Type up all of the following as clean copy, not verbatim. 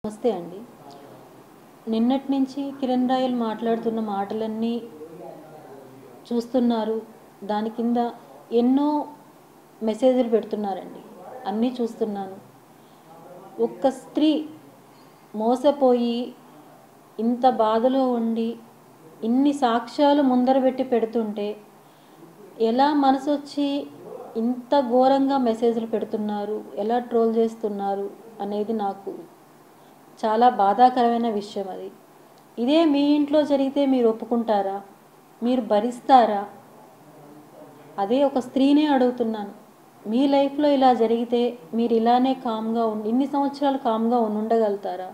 నమస్తే అండి. నిన్నటి నుంచి కిరణ్ రాయల్ మాట్లాడుతున్న మాటలన్నీ చూస్తున్నారు. దాని కింద ఎన్నో మెసేజ్లు పెడుతున్నారండి. అన్నీ చూస్తున్నాను. ఒక్క స్త్రీ మోసపోయి ఇంత బాధలో ఉండి ఇన్ని సాక్ష్యాలు ముందర పెట్టి పెడుతుంటే ఎలా మనసొచ్చి ఇంత ఘోరంగా మెసేజ్లు పెడుతున్నారు, ఎలా ట్రోల్ చేస్తున్నారు అనేది నాకు చాలా బాధాకరమైన విషయం. అది ఇదే మీ ఇంట్లో జరిగితే మీరు ఒప్పుకుంటారా? మీరు భరిస్తారా? అదే ఒక స్త్రీనే అడుగుతున్నాను. మీ లైఫ్లో ఇలా జరిగితే మీరు ఇలానే కామ్గా ఇన్ని సంవత్సరాలు కామ్గా ఉండగలుగుతారా?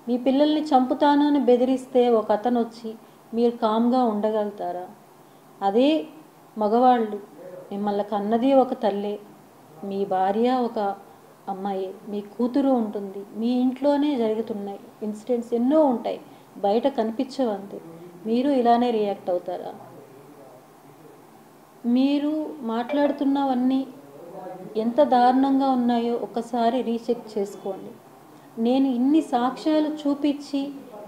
మీ పిల్లల్ని చంపుతాను అని బెదిరిస్తే ఒక అతను వచ్చి మీరు కామ్గా ఉండగలుగుతారా? అదే మగవాళ్ళు మిమ్మల్ని కన్నది ఒక తల్లే, మీ భార్య ఒక అమ్మాయి, మీ కూతురు ఉంటుంది, మీ ఇంట్లోనే జరుగుతున్నాయి ఇన్సిడెంట్స్ ఎన్నో ఉంటాయి, బయట కనిపించవు అంతే. మీరు ఇలానే రియాక్ట్ అవుతారా? మీరు మాట్లాడుతున్నవన్నీ ఎంత దారుణంగా ఉన్నాయో ఒకసారి రీచెక్ చేసుకోండి. నేను ఇన్ని సాక్ష్యాలు చూపించి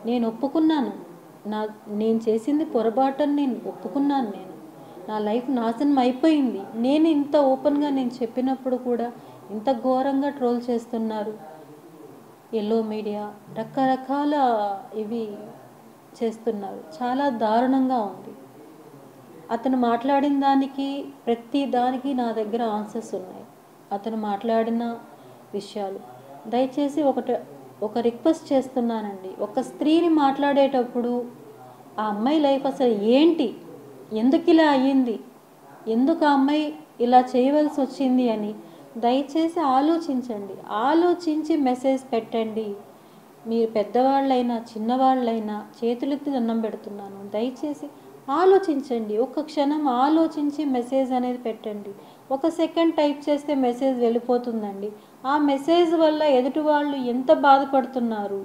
నేను ఒప్పుకున్నాను, నేను చేసింది పొరపాటని నేను ఒప్పుకున్నాను. నా లైఫ్ నాశనం అయిపోయింది. నేను ఇంత ఓపెన్గా నేను చెప్పినప్పుడు కూడా ఇంత ఘోరంగా ట్రోల్ చేస్తున్నారు. ఎల్లో మీడియా రకరకాల ఇవి చేస్తున్నారు. చాలా దారుణంగా ఉంది. అతను మాట్లాడిన దానికి ప్రతి దానికి నా దగ్గర ఆన్సర్స్ ఉన్నాయి. అతను మాట్లాడిన విషయాలు దయచేసి ఒక రిక్వెస్ట్ చేస్తున్నానండి. ఒక స్త్రీని మాట్లాడేటప్పుడు ఆ అమ్మాయి లైఫ్ అసలు ఏంటి, ఎందుకు ఇలా అయ్యింది, ఎందుకు ఆ అమ్మాయి ఇలా చేయవలసి వచ్చింది అని దయచేసి ఆలోచించండి. ఆలోచించి మెసేజ్ పెట్టండి. మీరు పెద్దవాళ్ళైనా చిన్నవాళ్ళైనా చేతులెత్తి దండం పెడుతున్నాను, దయచేసి ఆలోచించండి. ఒక్క క్షణం ఆలోచించి మెసేజ్ అనేది పెట్టండి. ఒక సెకండ్ టైప్ చేస్తే మెసేజ్ వెళ్ళిపోతుందండి. ఆ మెసేజ్ వల్ల ఎదుటి వాళ్ళు ఎంత బాధపడుతున్నారు,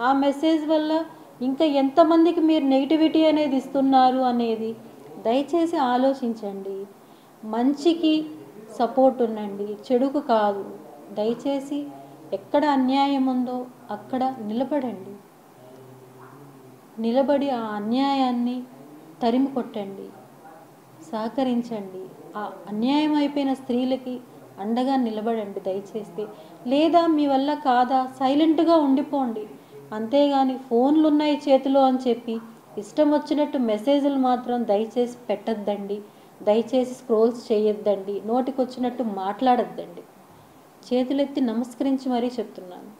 ఆ మెసేజ్ వల్ల ఇంకా ఎంతమందికి మీరు నెగిటివిటీ అనేది ఇస్తున్నారు అనేది దయచేసి ఆలోచించండి. మంచికి సపోర్ట్ ఉండండి, చెడుకు కాదు. దయచేసి ఎక్కడ అన్యాయం ఉందో అక్కడ నిలబడండి. నిలబడి ఆ అన్యాయాన్ని తరిమి కొట్టండి, సహకరించండి. ఆ అన్యాయం అయిపోయిన స్త్రీలకి అండగా నిలబడండి దయచేసి. లేదా మీ వల్ల కాదా సైలెంట్గా ఉండిపోండి. అంతేగాని ఫోన్లు ఉన్నాయి చేతిలో అని చెప్పి ఇష్టం వచ్చినట్టు మెసేజ్లు మాత్రం దయచేసి పెట్టద్దండి. దయచేసి స్క్రోల్స్ చేయొద్దండి. నోటికి వచ్చినట్టు మాట్లాడద్దండి. చేతులెత్తి నమస్కరించి మరీ చెప్తున్నాను.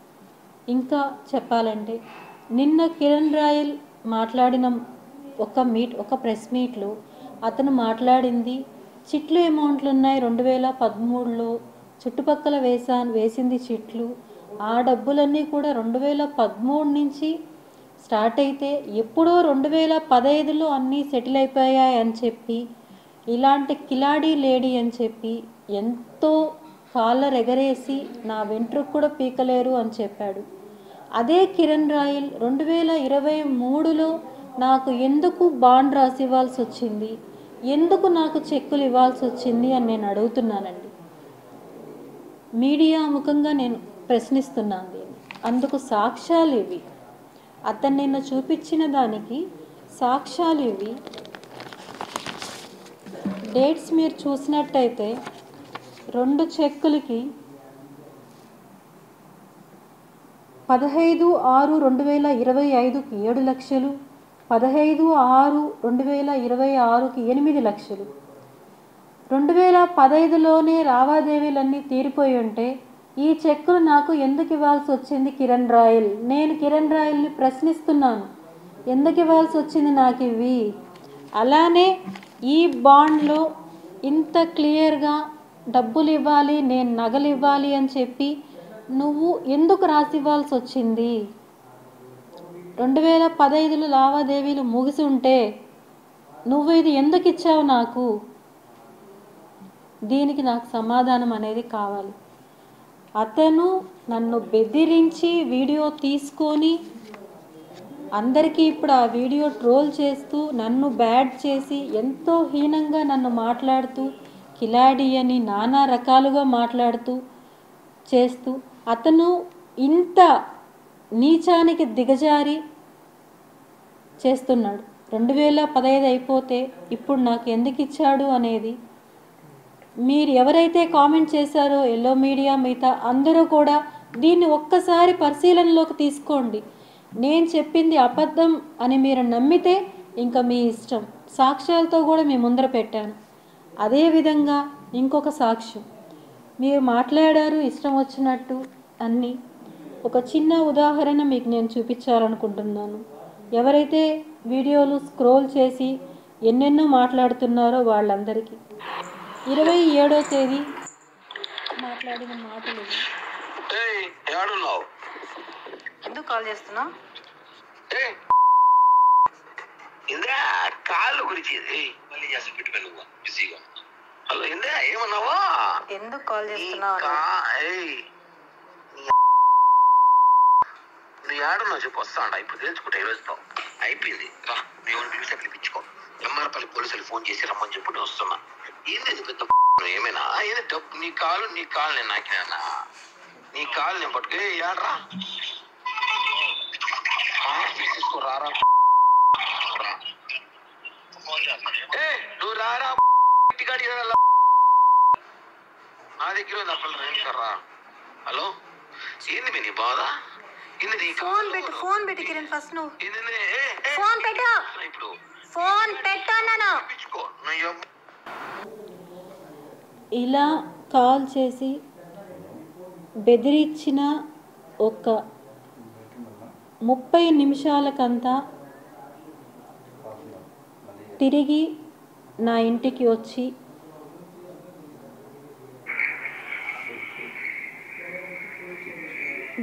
ఇంకా చెప్పాలంటే నిన్న కిరణ్ రాయల్ మాట్లాడిన ఒక ప్రెస్ మీట్లో అతను మాట్లాడింది చిట్లు అమౌంట్లు ఉన్నాయి 2013లో చుట్టుపక్కల వేసింది చిట్లు. ఆ డబ్బులన్నీ కూడా 2013 నుంచి స్టార్ట్ అయితే ఎప్పుడో 2015లో అన్నీ సెటిల్ అయిపోయాయి అని చెప్పి, ఇలాంటి కిలాడీ లేడీ అని చెప్పి ఎంతో కాలర్ ఎగరేసి నా వెంట్రుకు కూడా పీకలేరు అని చెప్పాడు. అదే కిరణ్ రాయల్ 2023లో నాకు ఎందుకు బాండ్ రాసి ఇవ్వాల్సి వచ్చింది, ఎందుకు నాకు చెక్కులు ఇవ్వాల్సి వచ్చింది అని నేను అడుగుతున్నానండి. మీడియా ముఖంగా నేను ప్రశ్నిస్తున్నాను దీన్ని. అందుకు సాక్ష్యాలు ఇవి. అతను నిన్న చూపించిన దానికి సాక్ష్యాలు ఇవి. డేట్స్ మీరు చూసినట్టయితే 2 చెక్కులకి 15/6/2025కి 7 లక్షలు, 15/6/2026కి 8 లక్షలు. 2015లోనే లావాదేవీలన్నీ తీరిపోయి ఉంటే ఈ చెక్కులు నాకు ఎందుకు ఇవ్వాల్సి వచ్చింది కిరణ్ రాయల్? నేను కిరణ్ రాయల్ని ప్రశ్నిస్తున్నాను, ఎందుకు ఇవ్వాల్సి వచ్చింది నాకు ఇవి? అలానే ఈ బాండ్లో ఇంత క్లియర్గా డబ్బులు ఇవ్వాలి, నేను నగలు ఇవ్వాలి అని చెప్పి నువ్వు ఎందుకు రాసి ఇవ్వాల్సి వచ్చింది? 2015లో లావాదేవీలు ముగిసి ఉంటే నువ్వు ఇది ఎందుకు ఇచ్చావు నాకు? దీనికి నాకు సమాధానం అనేది కావాలి. అతను నన్ను బెదిరించి వీడియో తీసుకొని అందరికీ ఇప్పుడు ఆ వీడియో ట్రోల్ చేస్తూ నన్ను బ్యాడ్ చేసి ఎంతో హీనంగా నన్ను మాట్లాడుతూ కిలాడి అని నానా రకాలుగా మాట్లాడుతూ చేస్తూ అతను ఇంత నీచానికి దిగజారి చేస్తున్నాడు. 2015 అయిపోతే ఇప్పుడు నాకు ఎందుకు ఇచ్చాడు అనేది మీరు ఎవరైతే కామెంట్ చేశారో ఎల్లో మీడియా మిగతా అందరూ కూడా దీన్ని ఒక్కసారి పరిశీలనలోకి తీసుకోండి. నేను చెప్పింది అబద్ధం అని మీరు నమ్మితే ఇంకా మీ ఇష్టం. సాక్ష్యాలతో కూడా మీ ముందర పెట్టాను. అదేవిధంగా ఇంకొక సాక్ష్యం మీరు మాట్లాడారు ఇష్టం వచ్చినట్టు అన్నీ. ఒక చిన్న ఉదాహరణ మీకు నేను చూపించాలనుకుంటున్నాను. ఎవరైతే వీడియోలు స్క్రోల్ చేసి ఎన్నెన్నో మాట్లాడుతున్నారో వాళ్ళందరికీ 27వ తేదీ మాట్లాడిన మాటలు. ఎందుకు కాల్ చేస్తున్నా? కాళ్ళు గురించి మళ్ళీ చేసి పెట్టుకో నువ్వు బిజీగా. హలో ఇందా ఏమన్నావా? ఎందుకు కాల్ చేస్తున్నావు? నువ్వు ఏడున్నావు చెప్పు, వస్తా అంట. ఇప్పుడు తెలుసుకుంటా ఈరోజుతో అయిపోయింది. రా దేవుని పిలిచి పిలిపించుకో. ఎంఆర్పల్లి పోలీసులు ఫోన్ చేసి రమ్మని చెప్పి నేను వస్తున్నా. ఏంది పెద్ద ఏమైనా ఏదో డబ్బు నీ కాలు నేను నాకినా నీ కాలు నేను పట్టుకు ఏడ్రా తీసుకోరారా. నువ్వు రారా నా దగ్గర రా. హలో ఏంది మీ నీ బాధ? ఫోన్ పెట్టు కిరణ్. ఫస్ట్ నువ్వు ఫోన్ పెట్టు. ఇప్పుడు ఫోన్ పెట్టాను. ఇలా కాల్ చేసి బెదిరించిన ఒక 30 నిమిషాలకంతా తిరిగి నా ఇంటికి వచ్చి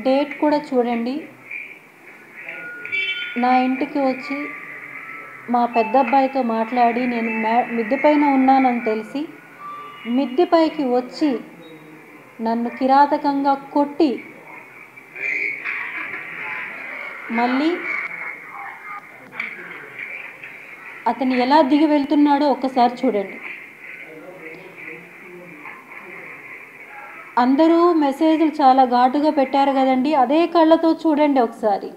డేట్ కూడా చూడండి. నా ఇంటికి వచ్చి మా పెద్దబ్బాయితో మాట్లాడి నేను మిద్దె పైన ఉన్నానని తెలిసి మిద్దెపైకి వచ్చి నన్ను కిరాతకంగా కొట్టి మళ్ళీ అతను ఎలా దిగి వెళ్తున్నాడో ఒక్కసారి చూడండి. అందరూ మెసేజ్లు చాలా ఘాటుగా పెట్టారు కదండి, అదే కళ్ళతో చూడండి ఒకసారి.